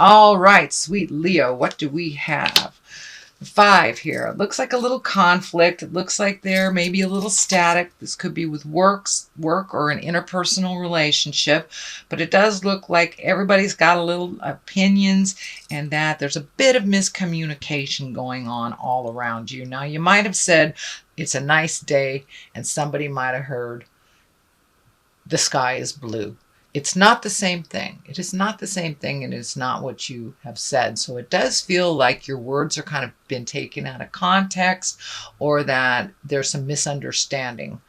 All right, sweet Leo, what do we have? 5 here. It looks like a little conflict. It looks like there may be a little static. This could be with work or an interpersonal relationship, but it does look like everybody's got a little opinions and that there's a bit of miscommunication going on all around you. Now, you might have said it's a nice day and somebody might have heard the sky is blue. It's not the same thing. It is not the same thing, and it's not what you have said. So it does feel like your words are kind of been taken out of context, or that there's some misunderstanding.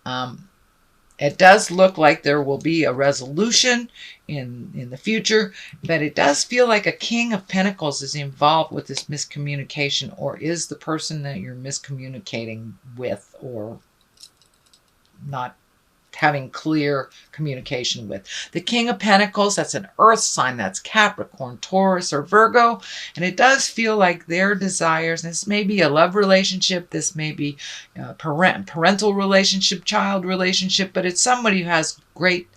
It does look like there will be a resolution in the future, but it does feel like a King of Pentacles is involved with this miscommunication, or is the person that you're miscommunicating with or not having clear communication with. The King of Pentacles, that's an earth sign, that's Capricorn, Taurus, or Virgo, and it does feel like their desires, this may be a love relationship, this may be a parental relationship, child relationship, but it's somebody who has great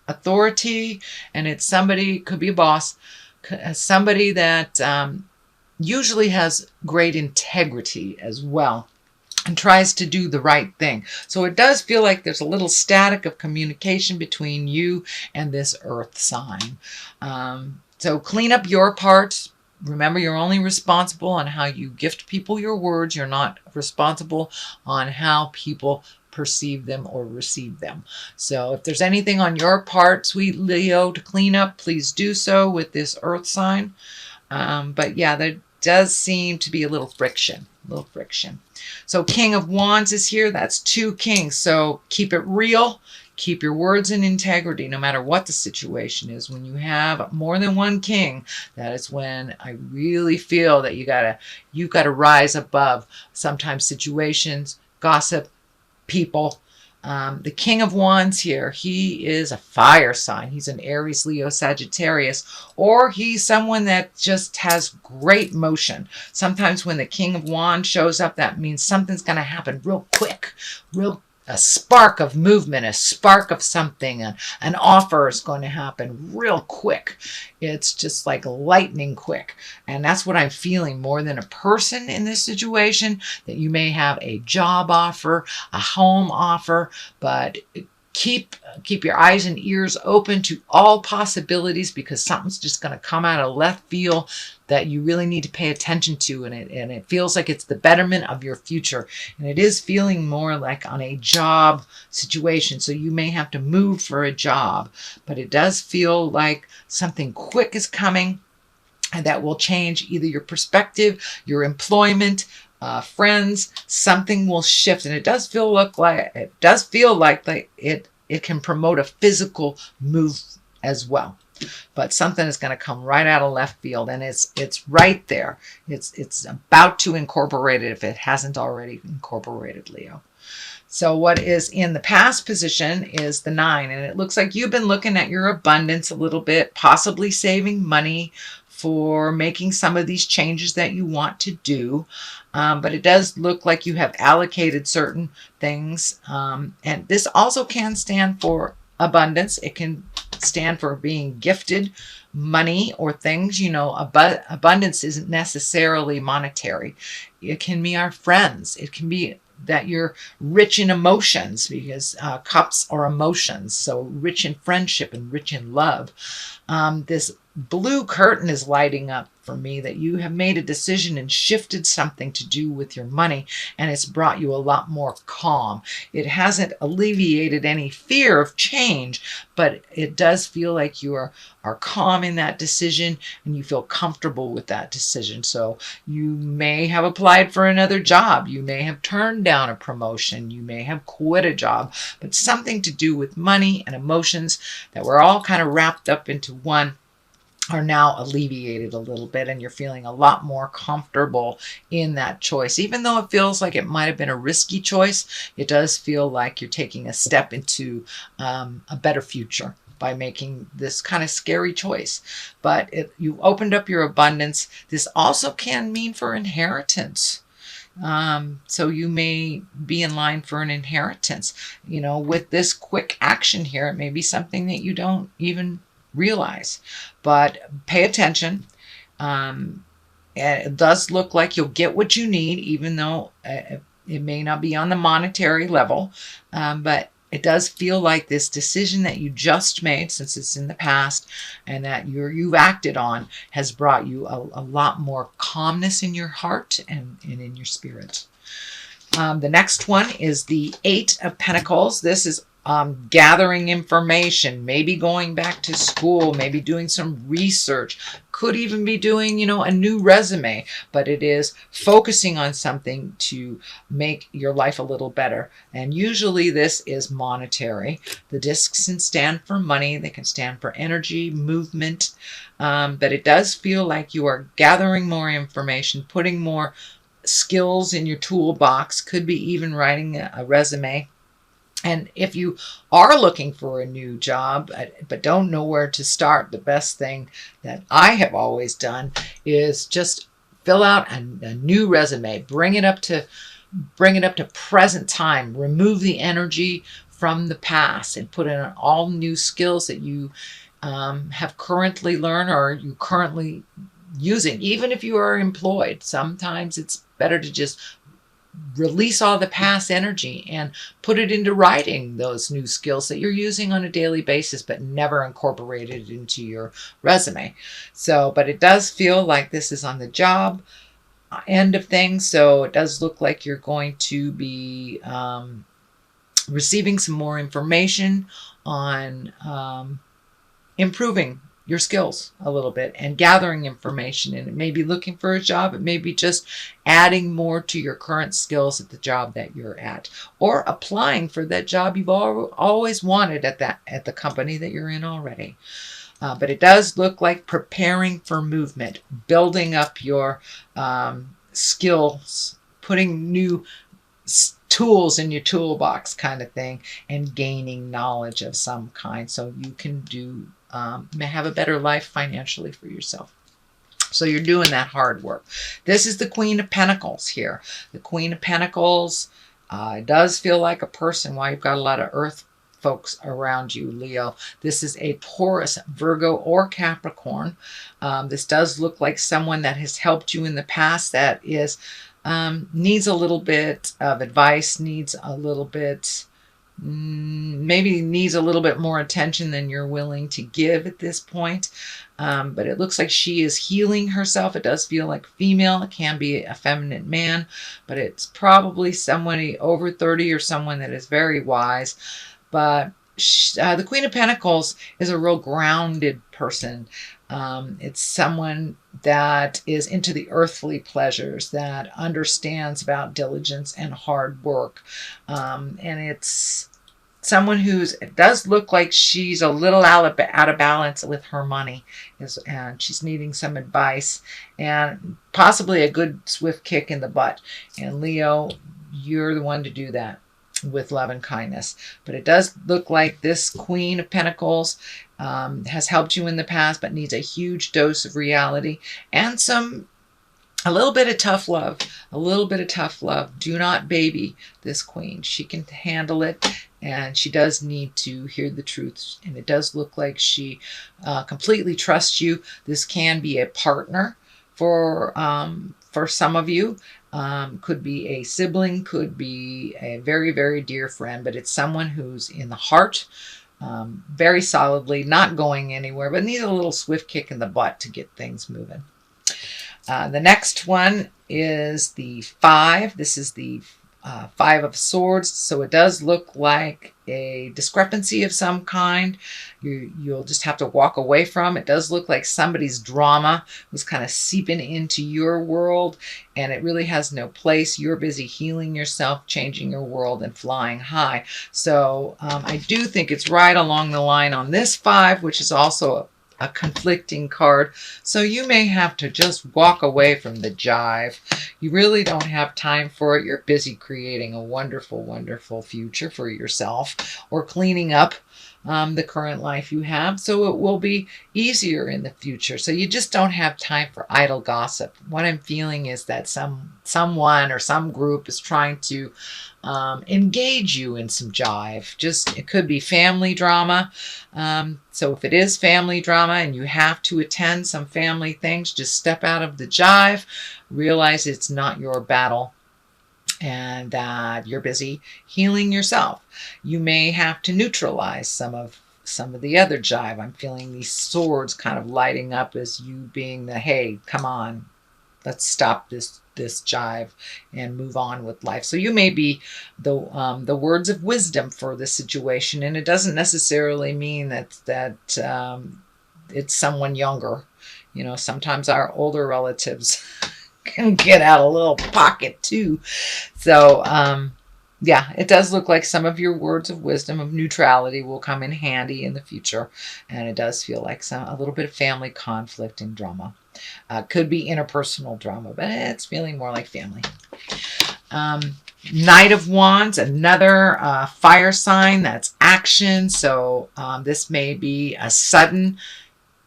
authority, and it's somebody, could be a boss, somebody that usually has great integrity as well, and tries to do the right thing. So it does feel like there's a little static of communication between you and this earth sign. So clean up your part. Remember, you're only responsible on how you gift people your words. You're not responsible on how people perceive them or receive them. So if there's anything on your part, sweet Leo, to clean up, please do so with this earth sign. But yeah, there does seem to be a little friction. So King of Wands is here. That's 2 kings. So keep it real. Keep your words in integrity no matter what the situation is. When you have more than 1 king, that is when I really feel that you've got to rise above sometimes situations, gossip, people. The King of Wands here, he is a fire sign. He's an Aries, Leo, Sagittarius, or he's someone that just has great motion. Sometimes when the King of Wands shows up, that means something's going to happen real quick, a spark of movement, a spark of something, an offer is going to happen real quick. It's just like lightning quick. And that's what I'm feeling more than a person in this situation, that you may have a job offer, a home offer, but keep your eyes and ears open to all possibilities, because something's just going to come out of left field that you really need to pay attention to, and it feels like it's the betterment of your future. And it is feeling more like on a job situation, so you may have to move for a job, but it does feel like something quick is coming, and that will change either your perspective, your employment, friends. Something will shift, and it does feel like it can promote a physical move as well. But something is going to come right out of left field, and it's right there. It's about to incorporate it if it hasn't already incorporated, Leo. So what is in the past position is the 9, and it looks like you've been looking at your abundance a little bit, possibly saving money for making some of these changes that you want to do. But it does look like you have allocated certain things. And this also can stand for abundance. It can stand for being gifted money or things. Abundance isn't necessarily monetary. It can be our friends. It can be that you're rich in emotions, because cups are emotions. So rich in friendship and rich in love. This blue curtain is lighting up for me, that you have made a decision and shifted something to do with your money, and it's brought you a lot more calm. It hasn't alleviated any fear of change, but it does feel like you are calm in that decision, and you feel comfortable with that decision. So you may have applied for another job. You may have turned down a promotion. You may have quit a job, but something to do with money and emotions that were all kind of wrapped up into one are now alleviated a little bit, and you're feeling a lot more comfortable in that choice. Even though it feels like it might have been a risky choice, it does feel like you're taking a step into a better future by making this kind of scary choice. But you opened up your abundance. This also can mean for inheritance. So you may be in line for an inheritance. With this quick action here, it may be something that you don't even realize. But pay attention. And it does look like you'll get what you need, even though it may not be on the monetary level. But it does feel like this decision that you just made, since it's in the past and that you've acted on, has brought you a lot more calmness in your heart and in your spirit. The next one is the Eight of Pentacles. This is gathering information, maybe going back to school, maybe doing some research, could even be doing, a new resume, but it is focusing on something to make your life a little better. And usually this is monetary. The discs can stand for money, they can stand for energy, movement, but it does feel like you are gathering more information, putting more skills in your toolbox, could be even writing a resume. And if you are looking for a new job, but don't know where to start, the best thing that I have always done is just fill out a new resume, bring it up to present time, remove the energy from the past, and put in all new skills that you have currently learned or you currently using. Even if you are employed, sometimes it's better to just release all the past energy and put it into writing those new skills that you're using on a daily basis, but never incorporated into your resume. So, but it does feel like this is on the job end of things. So it does look like you're going to be receiving some more information on improving your skills a little bit and gathering information. And it may be looking for a job. It may be just adding more to your current skills at the job that you're at, or applying for that job you've always wanted at the company that you're in already. But it does look like preparing for movement, building up your skills, putting new tools in your toolbox kind of thing, and gaining knowledge of some kind so you can have a better life financially for yourself. So you're doing that hard work. This is the Queen of Pentacles here. The Queen of Pentacles does feel like a person. While you've got a lot of earth folks around you, Leo, this is a Taurus, Virgo, or Capricorn. This does look like someone that has helped you in the past, that is needs a little bit of advice, needs a little bit maybe needs a little bit more attention than you're willing to give at this point. But it looks like she is healing herself. It does feel like female. It can be a feminine man, but it's probably somebody over 30 or someone that is very wise. But the Queen of Pentacles is a real grounded person. It's someone that is into the earthly pleasures, that understands about diligence and hard work. And it's someone it does look like she's a little out of balance with her money, and she's needing some advice and possibly a good swift kick in the butt. And Leo, you're the one to do that with love and kindness. But it does look like this Queen of Pentacles has helped you in the past, but needs a huge dose of reality and a little bit of tough love. A little bit of tough love. Do not baby this queen. She can handle it, and she does need to hear the truth. And it does look like she completely trusts you. This can be a partner for some of you. Could be a sibling, could be a very, very dear friend, but it's someone who's in the heart, very solidly, not going anywhere, but needs a little swift kick in the butt to get things moving. The next one is the 5. This is the 5 of Swords. So it does look like a discrepancy of some kind. You'll just have to walk away from. It does look like somebody's drama was kind of seeping into your world, and it really has no place. You're busy healing yourself, changing your world, and flying high. So I do think it's right along the line on this 5, which is also a conflicting card. So you may have to just walk away from the jive. You really don't have time for it. You're busy creating a wonderful, wonderful future for yourself, or cleaning up the current life you have, so it will be easier in the future. So you just don't have time for idle gossip. What I'm feeling is that someone or some group is trying to engage you in some jive. Just, it could be family drama. So if it is family drama and you have to attend some family things, just step out of the jive, realize it's not your battle, and that you're busy healing yourself. You may have to neutralize some of the other jive. I'm feeling these swords kind of lighting up as you being the, hey, come on, let's stop this jive and move on with life. So you may be the words of wisdom for the situation, and it doesn't necessarily mean that it's someone younger. You know, sometimes our older relatives can get out a little pocket too. So yeah, it does look like some of your words of wisdom, of neutrality, will come in handy in the future, and it does feel like a little bit of family conflict and drama. Could be interpersonal drama, but it's feeling more like family. Knight of Wands, another fire sign. That's action. So this may be a sudden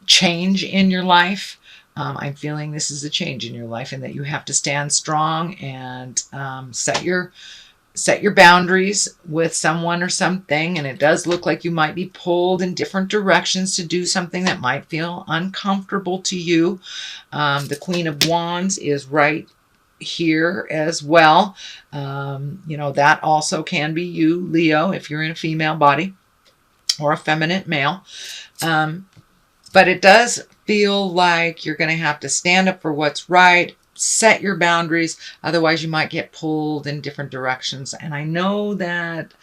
change in your life. I'm feeling this is a change in your life, and that you have to stand strong and set your boundaries with someone or something. And it does look like you might be pulled in different directions to do something that might feel uncomfortable to you. The Queen of Wands is right here as well. You know, that also can be you, Leo, if you're in a female body or a feminine male. But it does feel like you're going to have to stand up for what's right, set your boundaries. Otherwise, you might get pulled in different directions. And I know that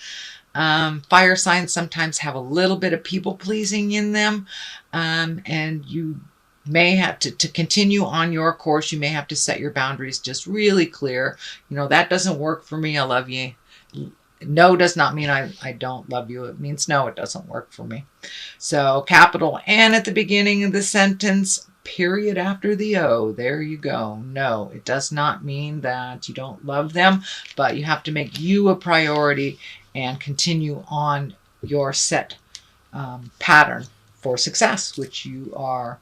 fire signs sometimes have a little bit of people pleasing in them. And you may have to continue on your course. You may have to set your boundaries just really clear. You know, that doesn't work for me. I love you. No does not mean I don't love you. It means no, it doesn't work for me. So capital N at the beginning of the sentence, period after the O. There you go. No, it does not mean that you don't love them, but you have to make you a priority and continue on your set pattern for success, which you are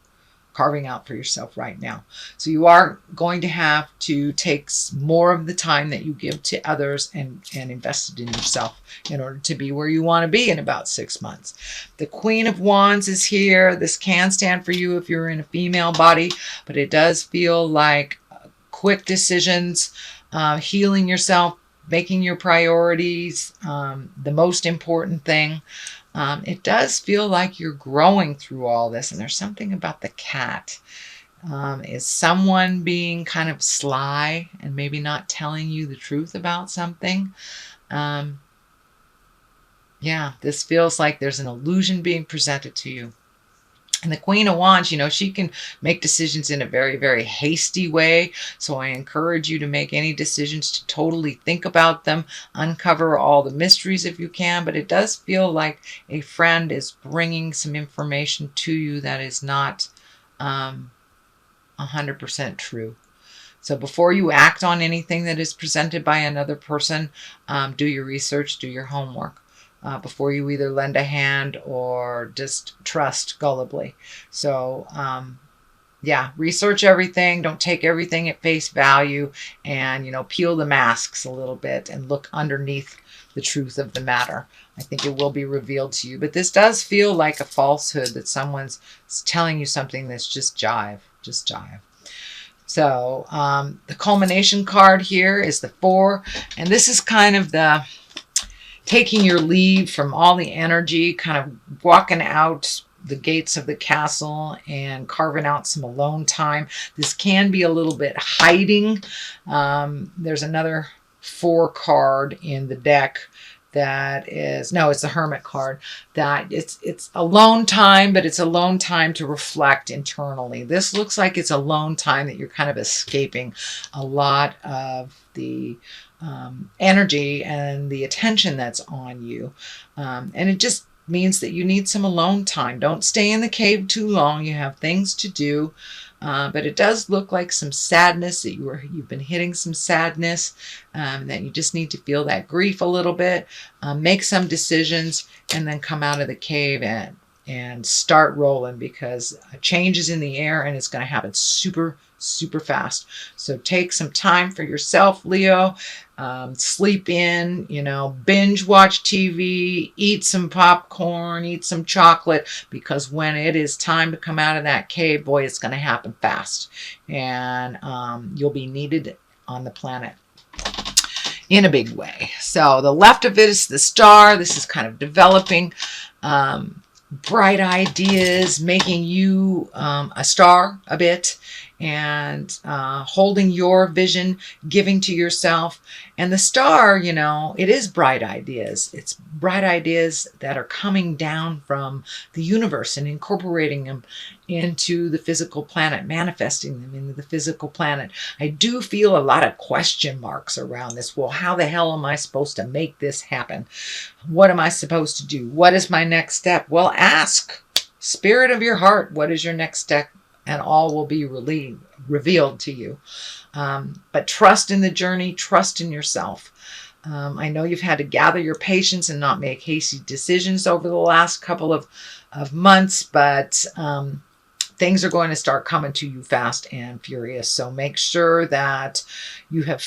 carving out for yourself right now. So you are going to have to take more of the time that you give to others and invest it in yourself in order to be where you want to be in about 6 months. The Queen of Wands is here. This can stand for you if you're in a female body, but it does feel like quick decisions, healing yourself, making your priorities the most important thing. It does feel like you're growing through all this, and there's something about the cat. Is someone being kind of sly and maybe not telling you the truth about something? Yeah, this feels like there's an illusion being presented to you. And the Queen of Wands, you know, she can make decisions in a very, very hasty way. So I encourage you to make any decisions to totally think about them, uncover all the mysteries if you can. But it does feel like a friend is bringing some information to you that is not 100% true. So before you act on anything that is presented by another person, do your research, do your homework. Before you either lend a hand or just trust gullibly. So, yeah, research everything. Don't take everything at face value, and, you know, peel the masks a little bit and look underneath the truth of the matter. I think it will be revealed to you. But this does feel like a falsehood, that someone's telling you something that's just jive, So the culmination card here is the 4, and this is kind of the taking your leave from all the energy, kind of walking out the gates of the castle and carving out some alone time. This can be a little bit hiding. There's another 4 card in the deck that is, no, it's the Hermit card, that it's alone time, but it's alone time to reflect internally. This looks like it's alone time that you're kind of escaping a lot of the energy and the attention that's on you. And it just means that you need some alone time. Don't stay in the cave too long. You have things to do. But it does look like some sadness, that you've been hitting some sadness, that you just need to feel that grief a little bit, make some decisions, and then come out of the cave and start rolling, because a change is in the air and it's going to happen super, super fast. So take some time for yourself, Leo. Sleep in, binge watch TV, eat some popcorn, eat some chocolate, because when it is time to come out of that cave, boy, it's going to happen fast. And you'll be needed on the planet in a big way. So the left of it is the star. This is kind of developing bright ideas, making you a star a bit, and holding your vision, giving to yourself. And the star, it is bright ideas. It's bright ideas that are coming down from the universe and incorporating them into the physical planet, manifesting them into the physical planet. I do feel a lot of question marks around this. Well, how the hell am I supposed to make this happen? What am I supposed to do? What is my next step? Well, ask. Spirit of your heart, what is your next step? And all will be revealed to you. But trust in the journey, trust in yourself. I know you've had to gather your patience and not make hasty decisions over the last couple of months, but things are going to start coming to you fast and furious. So make sure that you have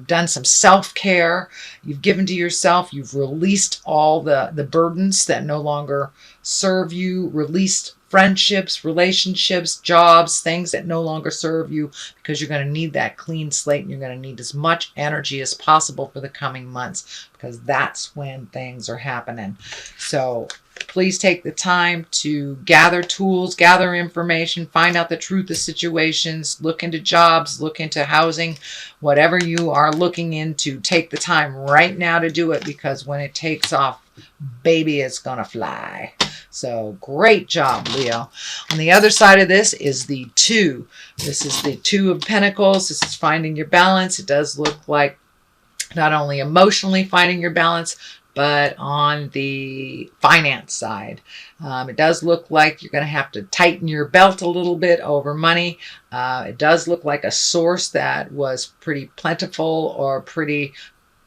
done some self-care. You've given to yourself. You've released all the burdens that no longer serve you, released friendships, relationships, jobs, things that no longer serve you, because you're going to need that clean slate, and you're going to need as much energy as possible for the coming months, because that's when things are happening. So please take the time to gather tools, gather information, find out the truth of situations, look into jobs, look into housing, whatever you are looking into. Take the time right now to do it, because when it takes off, baby, it's going to fly. So great job, Leo. On the other side of this is the 2. This is the 2 of Pentacles. This is finding your balance. It does look like not only emotionally finding your balance, but on the finance side. It does look like you're going to have to tighten your belt a little bit over money. It does look like a source that was pretty plentiful or pretty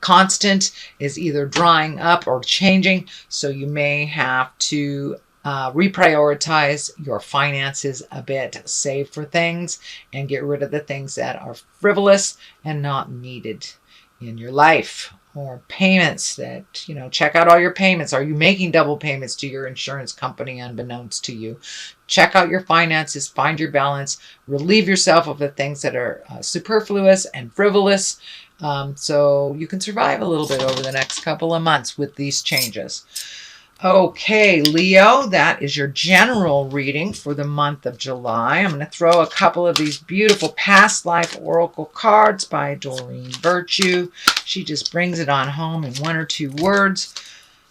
constant is either drying up or changing. So you may have to reprioritize your finances a bit, save for things, and get rid of the things that are frivolous and not needed in your life. Or payments that, check out all your payments. Are you making double payments to your insurance company unbeknownst to you? Check out your finances, find your balance, relieve yourself of the things that are superfluous and frivolous, so you can survive a little bit over the next couple of months with these changes. Okay, Leo, that is your general reading for the month of July. I'm going to throw a couple of these beautiful past life oracle cards by Doreen Virtue. She just brings it on home in 1 or 2 words.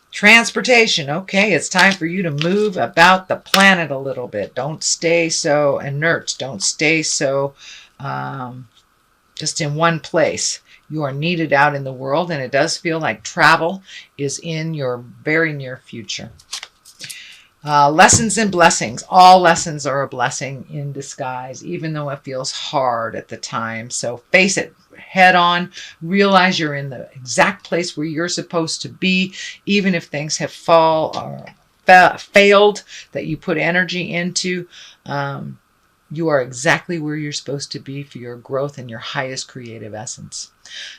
Transportation. Okay, it's time for you to move about the planet a little bit. Don't stay so inert. Don't stay so just in one place. You are needed out in the world, and it does feel like travel is in your very near future. Lessons and blessings. All lessons are a blessing in disguise, even though it feels hard at the time. So face it head on. Realize you're in the exact place where you're supposed to be, even if things have failed that you put energy into. You are exactly where you're supposed to be for your growth and your highest creative essence.